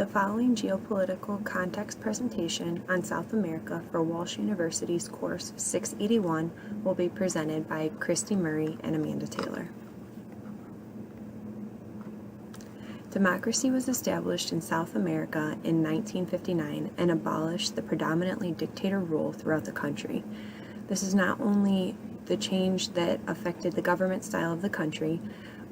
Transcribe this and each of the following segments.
The following geopolitical context presentation on South America for Walsh University's course 681 will be presented by Christy Murray and Amanda Taylor. Democracy was established in South America in 1959 and abolished the predominantly dictator rule throughout the country. This is not only the change that affected the government style of the country,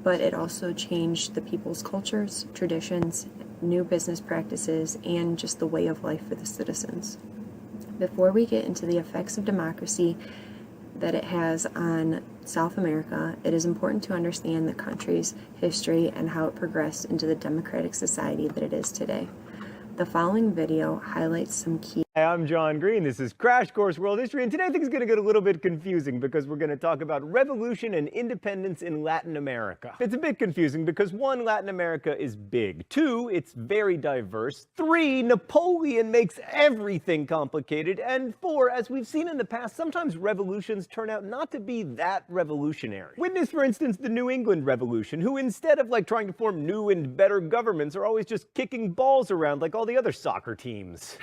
but it also changed the people's cultures, traditions, new business practices, and just the way of life for the citizens. Before we get into the effects of democracy that it has on South America, it is important to understand the country's history and how it progressed into the democratic society that it is today. The following video highlights some key. Hi, I'm John Green. This is Crash Course World History, and today things are going to get a little bit confusing because we're going to talk about revolution and independence in Latin America. It's a bit confusing because 1, Latin America is big. 2, it's very diverse. 3, Napoleon makes everything complicated. And 4, as we've seen in the past, sometimes revolutions turn out not to be that revolutionary. Witness, for instance, the New England Revolution, who instead of trying to form new and better governments are always just kicking balls around like all the other soccer teams.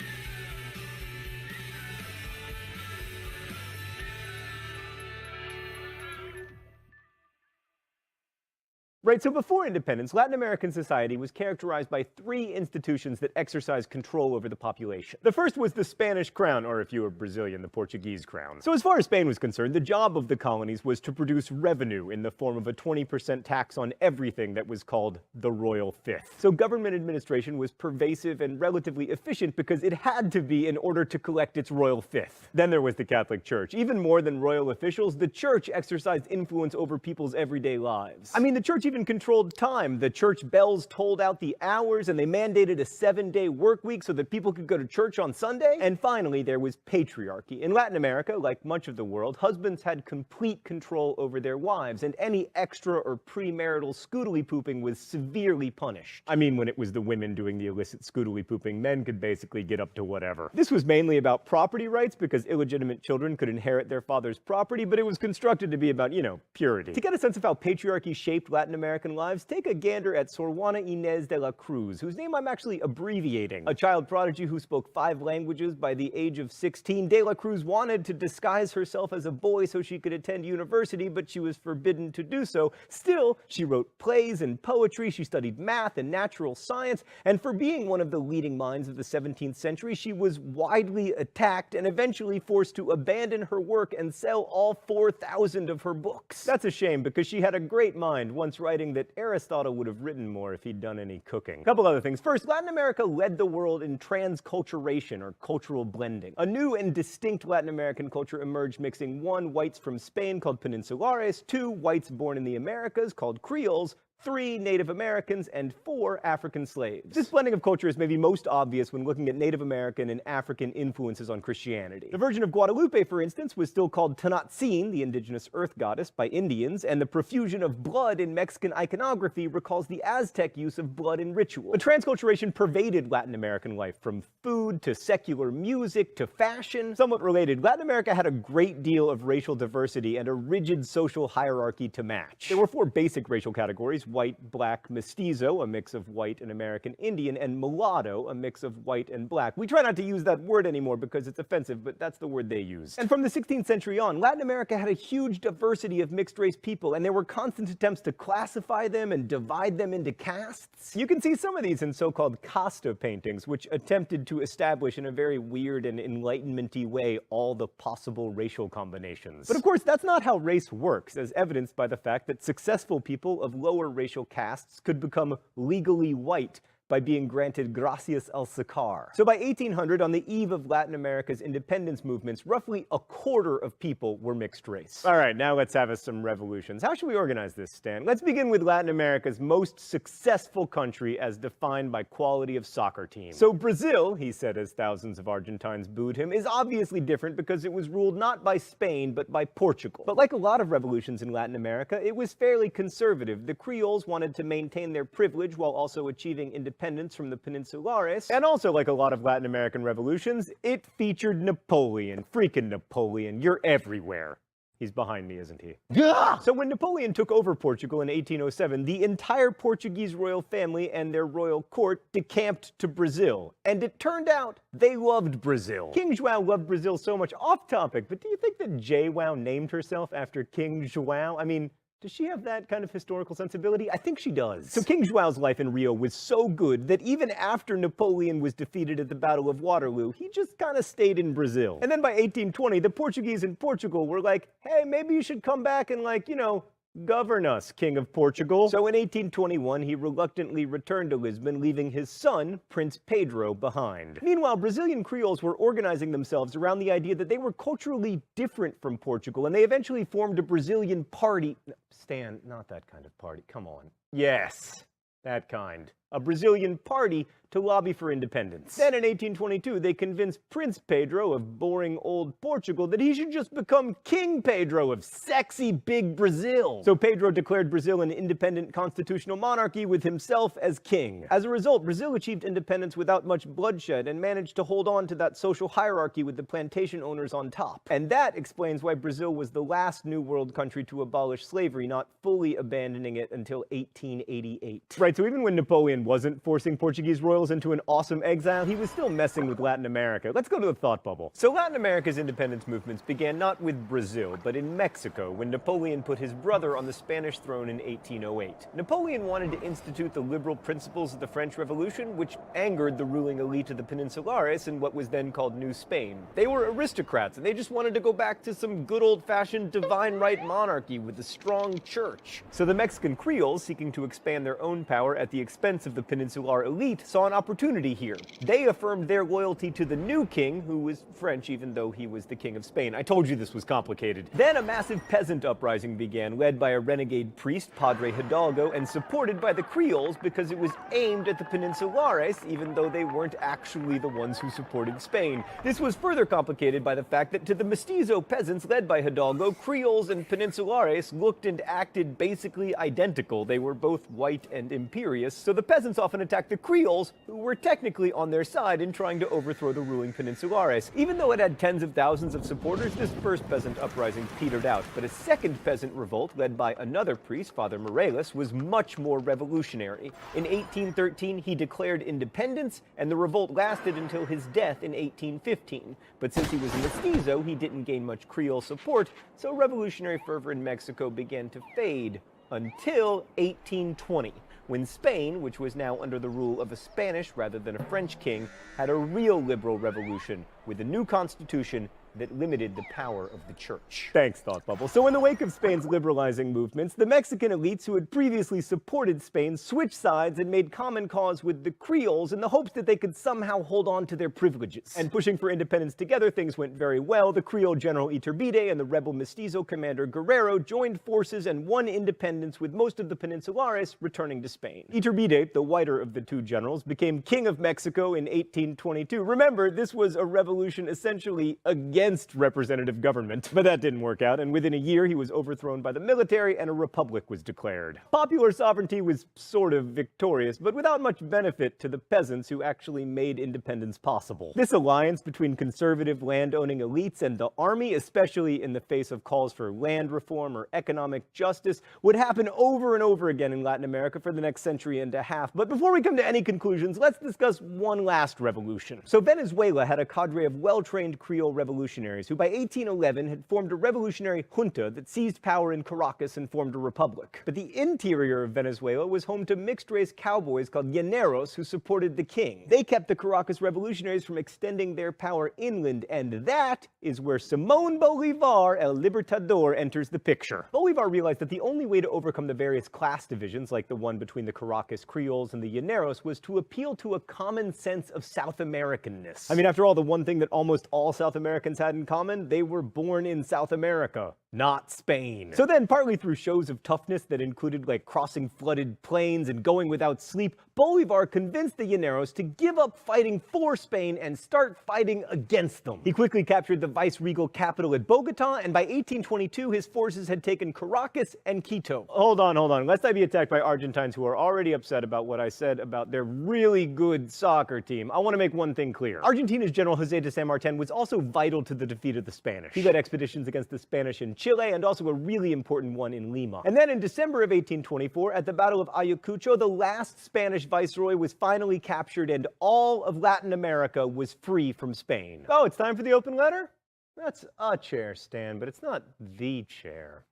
Right, so before independence, Latin American society was characterized by 3 institutions that exercised control over the population. The first was the Spanish crown, or if you were Brazilian, the Portuguese crown. So as far as Spain was concerned, the job of the colonies was to produce revenue in the form of a 20% tax on everything that was called the royal fifth. So government administration was pervasive and relatively efficient because it had to be in order to collect its royal fifth. Then there was the Catholic Church. Even more than royal officials, the church exercised influence over people's everyday lives. I mean, the church even controlled time. The church bells tolled out the hours, and they mandated a 7-day work week so that people could go to church on Sunday. And finally, there was patriarchy. In Latin America, like much of the world, husbands had complete control over their wives, and any extra or premarital scootily pooping was severely punished. I mean, when it was the women doing the illicit scootily pooping, men could basically get up to whatever. This was mainly about property rights because illegitimate children could inherit their father's property, but it was constructed to be about, purity. To get a sense of how patriarchy shaped Latin American lives, take a gander at Sor Juana Inés de la Cruz, whose name I'm actually abbreviating. A child prodigy who spoke 5 languages by the age of 16, de la Cruz wanted to disguise herself as a boy so she could attend university, but she was forbidden to do so. Still, she wrote plays and poetry, she studied math and natural science, and for being one of the leading minds of the 17th century, she was widely attacked and eventually forced to abandon her work and sell all 4,000 of her books. That's a shame because she had a great mind, once writing that Aristotle would have written more if he'd done any cooking. A couple other things. First, Latin America led the world in transculturation, or cultural blending. A new and distinct Latin American culture emerged mixing 1, whites from Spain called peninsulares, 2, whites born in the Americas called Creoles, 3, Native Americans, and 4, African slaves. This blending of culture is maybe most obvious when looking at Native American and African influences on Christianity. The Virgin of Guadalupe, for instance, was still called Tenochtitlan, the indigenous earth goddess, by Indians, and the profusion of blood in Mexican iconography recalls the Aztec use of blood in ritual. But transculturation pervaded Latin American life, from food to secular music to fashion. Somewhat related, Latin America had a great deal of racial diversity and a rigid social hierarchy to match. There were 4 basic racial categories: white, black, mestizo, a mix of white and American Indian, and mulatto, a mix of white and black. We try not to use that word anymore because it's offensive, but that's the word they use. And from the 16th century on, Latin America had a huge diversity of mixed-race people, and there were constant attempts to classify them and divide them into castes. You can see some of these in so-called casta paintings, which attempted to establish in a very weird and enlightenment-y way all the possible racial combinations. But of course, that's not how race works, as evidenced by the fact that successful people of lower racial castes could become legally white by being granted gracias al sacar. So by 1800, on the eve of Latin America's independence movements, roughly a quarter of people were mixed race. All right, now let's have us some revolutions. How should we organize this, Stan? Let's begin with Latin America's most successful country as defined by quality of soccer team. So Brazil, he said as thousands of Argentines booed him, is obviously different because it was ruled not by Spain, but by Portugal. But like a lot of revolutions in Latin America, it was fairly conservative. The Creoles wanted to maintain their privilege while also achieving independence from the peninsulares. And also, like a lot of Latin American revolutions, it featured Napoleon. Freaking Napoleon, you're everywhere. He's behind me, isn't he? Yeah! So when Napoleon took over Portugal in 1807, the entire Portuguese royal family and their royal court decamped to Brazil. And it turned out they loved Brazil. King João loved Brazil so much. Off topic, but do you think that JWoww named herself after King João? I mean, does she have that kind of historical sensibility? I think she does. So King João's life in Rio was so good that even after Napoleon was defeated at the Battle of Waterloo, he just kind of stayed in Brazil. And then by 1820, the Portuguese in Portugal were like, hey, maybe you should come back and, like, you know, govern us, King of Portugal. So in 1821, he reluctantly returned to Lisbon, leaving his son, Prince Pedro, behind. Meanwhile, Brazilian Creoles were organizing themselves around the idea that they were culturally different from Portugal, and they eventually formed a Brazilian party. Stan, not that kind of party. Come on. Yes, that kind. A Brazilian party to lobby for independence. Then in 1822, they convinced Prince Pedro of boring old Portugal that he should just become King Pedro of sexy big Brazil. So Pedro declared Brazil an independent constitutional monarchy with himself as king. As a result, Brazil achieved independence without much bloodshed and managed to hold on to that social hierarchy with the plantation owners on top. And that explains why Brazil was the last New World country to abolish slavery, not fully abandoning it until 1888. Right, so even when Napoleon wasn't forcing Portuguese royals into an awesome exile, he was still messing with Latin America. Let's go to the thought bubble. So Latin America's independence movements began not with Brazil, but in Mexico, when Napoleon put his brother on the Spanish throne in 1808. Napoleon wanted to institute the liberal principles of the French Revolution, which angered the ruling elite of the Peninsulares in what was then called New Spain. They were aristocrats, and they just wanted to go back to some good old-fashioned divine right monarchy with a strong church. So the Mexican Creoles, seeking to expand their own power at the expense of the Peninsular elite, saw an opportunity here. They affirmed their loyalty to the new king, who was French even though he was the king of Spain. I told you this was complicated. Then a massive peasant uprising began, led by a renegade priest, Padre Hidalgo, and supported by the Creoles because it was aimed at the Peninsulares, even though they weren't actually the ones who supported Spain. This was further complicated by the fact that to the mestizo peasants led by Hidalgo, Creoles and Peninsulares looked and acted basically identical. They were both white and imperious, so the peasants often attacked the Creoles, who were technically on their side in trying to overthrow the ruling Peninsulares. Even though it had tens of thousands of supporters, this first peasant uprising petered out, but a second peasant revolt, led by another priest, Father Morelos, was much more revolutionary. In 1813, he declared independence, and the revolt lasted until his death in 1815. But since he was a mestizo, he didn't gain much Creole support, so revolutionary fervor in Mexico began to fade until 1820. When Spain, which was now under the rule of a Spanish rather than a French king, had a real liberal revolution with a new constitution that limited the power of the church. Thanks, Thought Bubble. So in the wake of Spain's liberalizing movements, the Mexican elites who had previously supported Spain switched sides and made common cause with the Creoles in the hopes that they could somehow hold on to their privileges. And pushing for independence together, things went very well. The Creole general Iturbide and the rebel mestizo commander Guerrero joined forces and won independence, with most of the Peninsulares returning to Spain. Iturbide, the whiter of the two generals, became king of Mexico in 1822. Remember, this was a revolution essentially against representative government. But that didn't work out, and within a year he was overthrown by the military and a republic was declared. Popular sovereignty was sort of victorious, but without much benefit to the peasants who actually made independence possible. This alliance between conservative land-owning elites and the army, especially in the face of calls for land reform or economic justice, would happen over and over again in Latin America for the next century and a half. But before we come to any conclusions, let's discuss one last revolution. So Venezuela had a cadre of well-trained Creole revolutionaries who by 1811 had formed a revolutionary junta that seized power in Caracas and formed a republic. But the interior of Venezuela was home to mixed-race cowboys called llaneros who supported the king. They kept the Caracas revolutionaries from extending their power inland, and that is where Simón Bolívar, El Libertador, enters the picture. Bolívar realized that the only way to overcome the various class divisions, like the one between the Caracas Creoles and the llaneros, was to appeal to a common sense of South Americanness. I mean, after all, the one thing that almost all South Americans had in common, they were born in South America, not Spain. So then, partly through shows of toughness that included like crossing flooded plains and going without sleep, Bolívar convinced the llaneros to give up fighting for Spain and start fighting against them. He quickly captured the vice-regal capital at Bogota, and by 1822 his forces had taken Caracas and Quito. Hold on, lest I be attacked by Argentines who are already upset about what I said about their really good soccer team, I want to make one thing clear. Argentina's General José de San Martin was also vital to the defeat of the Spanish. He led expeditions against the Spanish in Chile and also a really important one in Lima. And then in December of 1824, at the Battle of Ayacucho, the last Spanish viceroy was finally captured and all of Latin America was free from Spain. Oh, it's time for the open letter? That's a chair, Stan, but it's not the chair.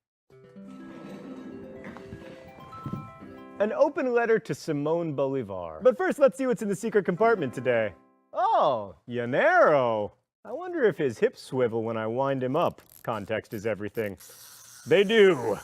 An open letter to Simón Bolívar. But first, let's see what's in the secret compartment today. Oh, Llanero. I wonder if his hips swivel when I wind him up. Context is everything. They do.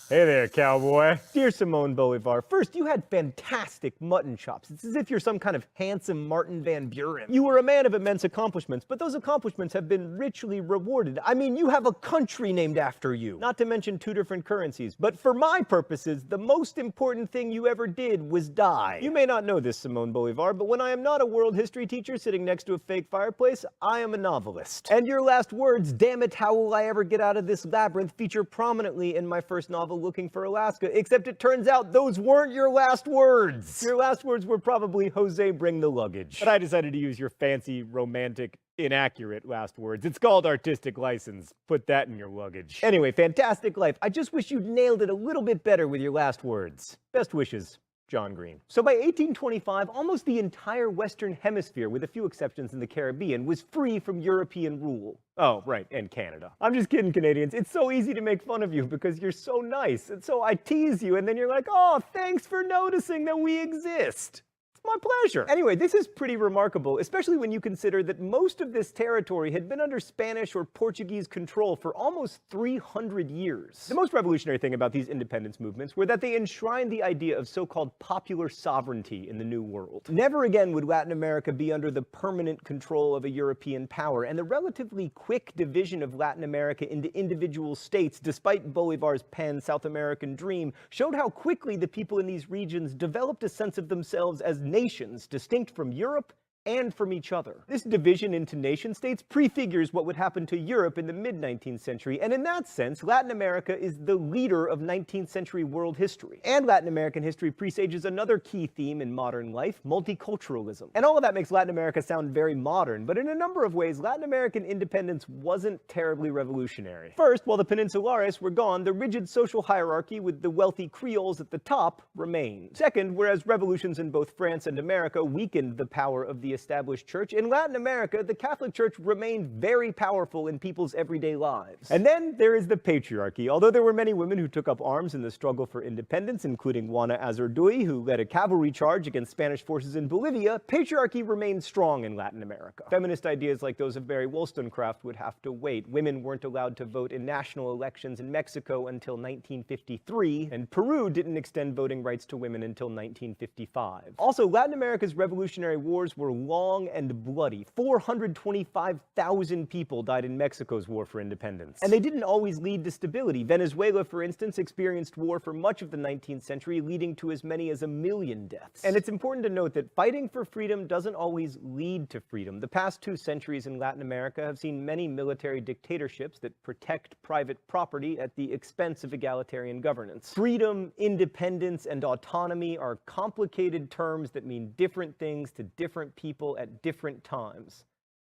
Hey there, cowboy. Dear Simón Bolívar, first, you had fantastic mutton chops. It's as if you're some kind of handsome Martin Van Buren. You were a man of immense accomplishments, but those accomplishments have been richly rewarded. I mean, you have a country named after you, not to mention 2 different currencies. But for my purposes, the most important thing you ever did was die. You may not know this, Simón Bolívar, but when I am not a world history teacher sitting next to a fake fireplace, I am a novelist. And your last words, "Damn it, how will I ever get out of this labyrinth," feature prominently in my first novel, Looking for Alaska, except it turns out those weren't your last words. Your last words were probably, "Jose, bring the luggage." But I decided to use your fancy, romantic, inaccurate last words. It's called artistic license. Put that in your luggage. Anyway, fantastic life. I just wish you'd nailed it a little bit better with your last words. Best wishes, John Green. So by 1825, almost the entire Western Hemisphere, with a few exceptions in the Caribbean, was free from European rule. Oh, right, and Canada. I'm just kidding, Canadians. It's so easy to make fun of you because you're so nice. And so I tease you, and then you're like, "Oh, thanks for noticing that we exist." My pleasure. Anyway, this is pretty remarkable, especially when you consider that most of this territory had been under Spanish or Portuguese control for almost 300 years. The most revolutionary thing about these independence movements were that they enshrined the idea of so-called popular sovereignty in the New World. Never again would Latin America be under the permanent control of a European power, and the relatively quick division of Latin America into individual states, despite Bolivar's pan-South American dream, showed how quickly the people in these regions developed a sense of themselves as nations distinct from Europe and from each other. This division into nation-states prefigures what would happen to Europe in the mid-19th century, and in that sense, Latin America is the leader of 19th century world history. And Latin American history presages another key theme in modern life, multiculturalism. And all of that makes Latin America sound very modern, but in a number of ways, Latin American independence wasn't terribly revolutionary. First, while the Peninsulares were gone, the rigid social hierarchy with the wealthy Creoles at the top remained. Second, whereas revolutions in both France and America weakened the power of the established church, in Latin America, the Catholic Church remained very powerful in people's everyday lives. And then there is the patriarchy. Although there were many women who took up arms in the struggle for independence, including Juana Azurduy, who led a cavalry charge against Spanish forces in Bolivia, patriarchy remained strong in Latin America. Feminist ideas like those of Mary Wollstonecraft would have to wait. Women weren't allowed to vote in national elections in Mexico until 1953, and Peru didn't extend voting rights to women until 1955. Also, Latin America's revolutionary wars were long and bloody. 425,000 people died in Mexico's war for independence. And they didn't always lead to stability. Venezuela, for instance, experienced war for much of the 19th century, leading to as many as 1 million deaths. And it's important to note that fighting for freedom doesn't always lead to freedom. The past 2 centuries in Latin America have seen many military dictatorships that protect private property at the expense of egalitarian governance. Freedom, independence, and autonomy are complicated terms that mean different things to different people at different times.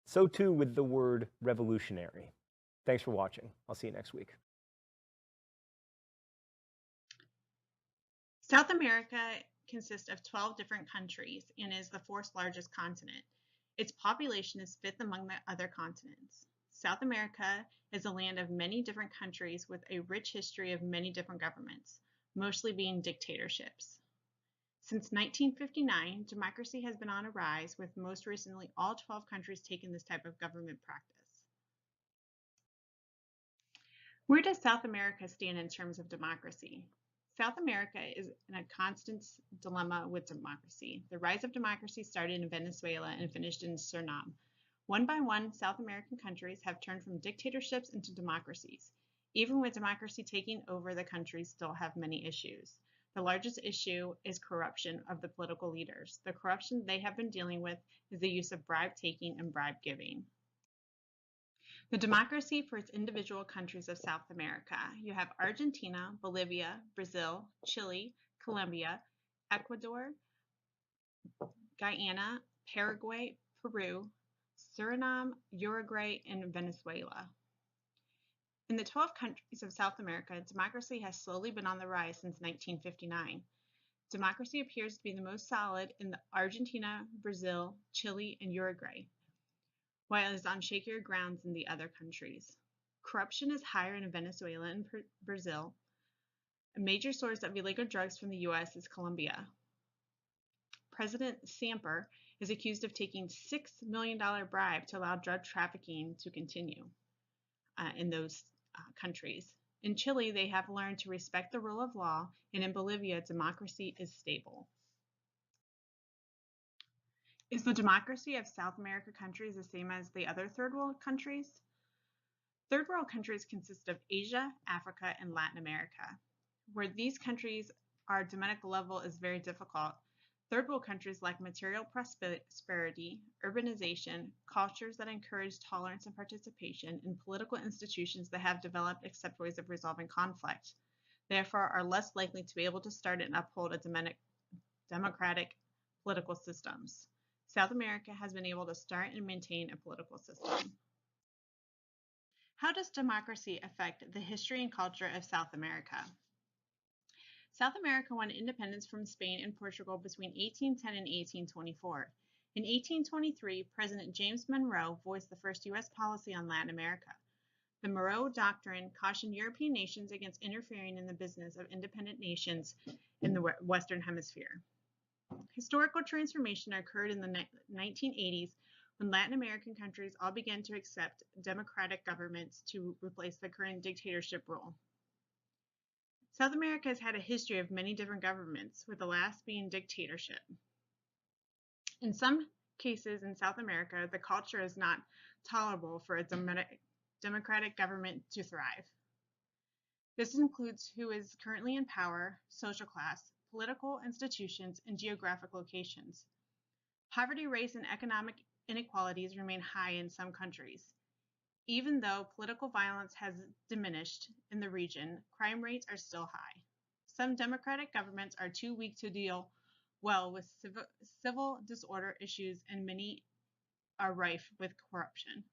So too with the word revolutionary. Thanks for watching. I'll see you next week. South America consists of 12 different countries and is the 4th largest continent. Its population is 5th among the other continents. South America is a land of many different countries with a rich history of many different governments, mostly being dictatorships. Since 1959, democracy has been on a rise, with most recently all 12 countries taking this type of government practice. Where does South America stand in terms of democracy? South America is in a constant dilemma with democracy. The rise of democracy started in Venezuela and finished in Suriname. One by one, South American countries have turned from dictatorships into democracies. Even with democracy taking over, the countries still have many issues. The largest issue is corruption of the political leaders. The corruption they have been dealing with is the use of bribe taking and bribe giving. The democracy for its individual countries of South America. You have Argentina, Bolivia, Brazil, Chile, Colombia, Ecuador, Guyana, Paraguay, Peru, Suriname, Uruguay, and Venezuela. In the 12 countries of South America, democracy has slowly been on the rise since 1959. Democracy appears to be the most solid in Argentina, Brazil, Chile, and Uruguay, while it is on shakier grounds in the other countries. Corruption is higher in Venezuela and Brazil. A major source of illegal drugs from the U.S. is Colombia. President Samper is accused of taking $6 million bribe to allow drug trafficking to continue in those countries. In Chile, they have learned to respect the rule of law, and in Bolivia, democracy is stable. Is the democracy of South America countries the same as the other third world countries? Third world countries consist of Asia, Africa, and Latin America. Where these countries, our democratic level is very difficult. Third world countries lack material prosperity, urbanization, cultures that encourage tolerance and participation, and political institutions that have developed accepted ways of resolving conflict. Therefore, are less likely to be able to start and uphold a democratic political systems. South America has been able to start and maintain a political system. How does democracy affect the history and culture of South America? South America won independence from Spain and Portugal between 1810 and 1824. In 1823, President James Monroe voiced the first U.S. policy on Latin America. The Monroe Doctrine cautioned European nations against interfering in the business of independent nations in the Western Hemisphere. Historical transformation occurred in the 1980s when Latin American countries all began to accept democratic governments to replace the current dictatorship rule. South America has had a history of many different governments, with the last being dictatorship. In some cases in South America, the culture is not tolerable for a democratic government to thrive. This includes who is currently in power, social class, political institutions, and geographic locations. Poverty, race, and economic inequalities remain high in some countries. Even though political violence has diminished in the region, crime rates are still high. Some democratic governments are too weak to deal well with civil disorder issues, and many are rife with corruption.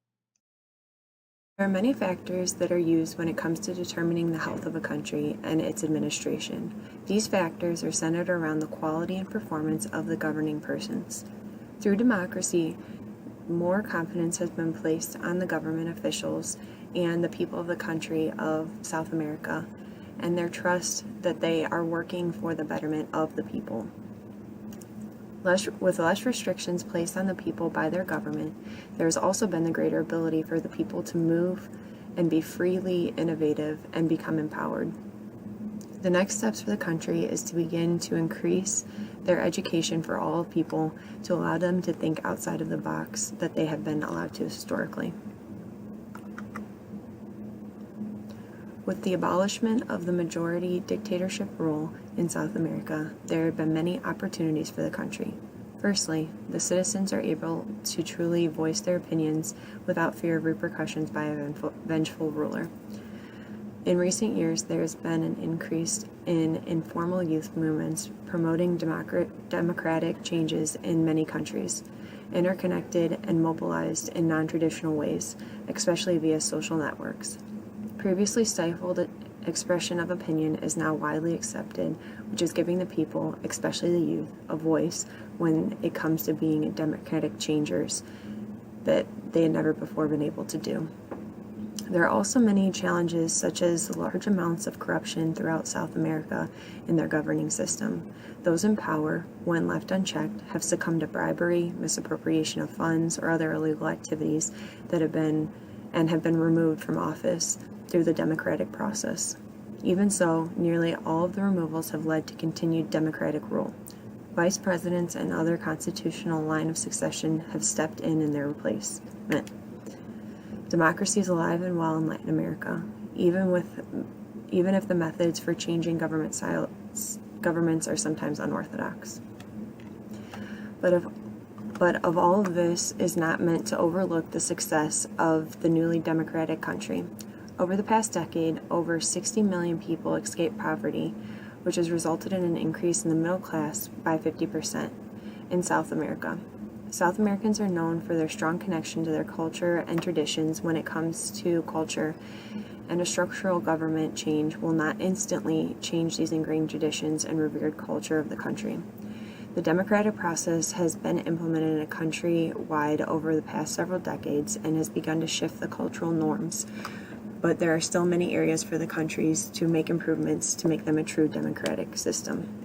There are many factors that are used when it comes to determining the health of a country and its administration. These factors are centered around the quality and performance of the governing persons. Through democracy, more confidence has been placed on the government officials and the people of the country of South America, and their trust that they are working for the betterment of the people. With less restrictions placed on the people by their government, there has also been the greater ability for the people to move and be freely innovative and become empowered. The next steps for the country is to begin to increase their education for all people to allow them to think outside of the box that they have been allowed to historically. With the abolishment of the majority dictatorship rule in South America, there have been many opportunities for the country. Firstly, the citizens are able to truly voice their opinions without fear of repercussions by a vengeful ruler. In recent years, there has been an increase in informal youth movements promoting democratic changes in many countries, interconnected and mobilized in non-traditional ways, especially via social networks. Previously stifled expression of opinion is now widely accepted, which is giving the people, especially the youth, a voice when it comes to being democratic changers that they had never before been able to do. There are also many challenges, such as large amounts of corruption throughout South America in their governing system. Those in power, when left unchecked, have succumbed to bribery, misappropriation of funds, or other illegal activities that have been removed from office through the democratic process. Even so, nearly all of the removals have led to continued democratic rule. Vice presidents and other constitutional line of succession have stepped in their replacement. Democracy is alive and well in Latin America, even if the methods for changing governments are sometimes unorthodox. But of all of this is not meant to overlook the success of the newly democratic country. Over the past decade, over 60 million people escaped poverty, which has resulted in an increase in the middle class by 50% in South America. South Americans are known for their strong connection to their culture and traditions when it comes to culture, and a structural government change will not instantly change these ingrained traditions and revered culture of the country. The democratic process has been implemented in a country-wide over the past several decades and has begun to shift the cultural norms, but there are still many areas for the countries to make improvements to make them a true democratic system.